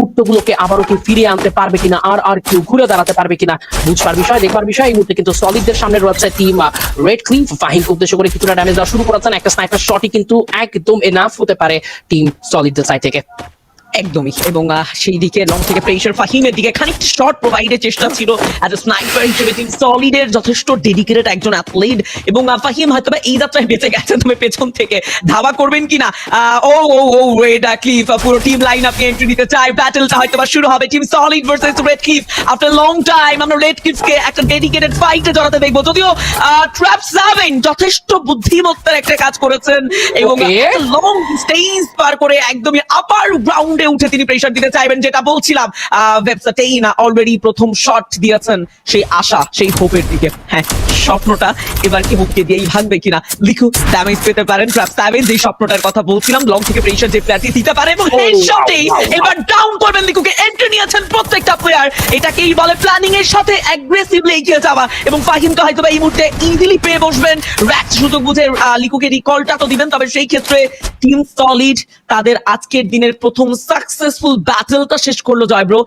মুহূর্তগুলোকে আবারও কি ফিরিয়ে আনতে পারবে কিনা, আর কেউ ঘুরে দাঁড়াতে পারবে কিনা বুঝবার বিষয়, দেখবার বিষয়। এই মুহূর্তে কিন্তু সলিডদের সামনে রয়েছে টিম রেড ক্লিফ। ফাহিমকে উদ্দেশ্য করে কিছুটা ড্যামেজ দেওয়া শুরু করেছেন। একটা স্নাইপার শটই কিন্তু একদম এনাফ হতে পারে টিম সলিডদের সাইড থেকে। একদমই। এবং সেই দিকে লং থেকে প্রেশার ফাহিমের দিকে খানিকটা শর্ট প্রোভাইডের চেষ্টা ছিল অ্যাজ এ স্নাইপার হিসেবে। টিম সলিডের যথেষ্ট ডেডিকেটেড একজন অ্যাথলিট, এবং ফাহিম হয়তো এই যাত্রায় বেঁচে গেছে, তবে পেছন থেকে ধাওয়া করবেন কিনা। ও ও ও রেড ক্লিফ পুরো টিম লাইন আপকে এন্ট্রি দিতে চায়। ব্যাটলটা হয়তো শুরু হবে team solid versus red cliff. After long time আমরা রেড ক্লিফকে একটা ডেডিকেটেড ফাইটে জড়াতে দেখবো, যদিও ট্র্যাপ সাভেন যথেষ্ট বুদ্ধিমত্তার একটা কাজ করেছেন এবং লং স্টেজ পার করে একদমই আপার গ্রাউন্ড উঠে তিনি প্রেসার দিতে চাইবেন, যেটা বলছিলাম। ওয়েবসাইটেই না অলরেডি প্রথম শট দিয়েছেন সেই আশা, সেই হোপের দিকে। হ্যাঁ, স্বপ্নটা এবার কি মুখকে দিয়েই ভাঙবে কিনা। লিখু ড্যামেজ পেতে পারেন ট্র্যাপ সেভেন, যে স্বপ্নটার কথা বলছিলাম। লং থেকে প্রেসার যে প্লেয়ারটি দিতে পারে এবং হেডশটেই এবার ডাউন করবেন লিকুকে। এন্ট্রি নিয়েছেন প্রত্যেকটা প্লেয়ার। এটাকেই বলে প্ল্যানিং এর সাথে অ্যাগ্রেসিভলি এগিয়ে যাওয়া, এবং ফাহিমকে হয়তো এই মুহূর্তে ইজিলি পেয়ে বসবেন। র্যাক্স সুযোগ বুঝে লিকুকে রিকলটা তো দিবেন, তবে সেই ক্ষেত্রে টিম সলিড তাদের আজকের দিনের প্রথম সাকসেসফুল ব্যাটলটা শেষ করলো জয় ব্রো।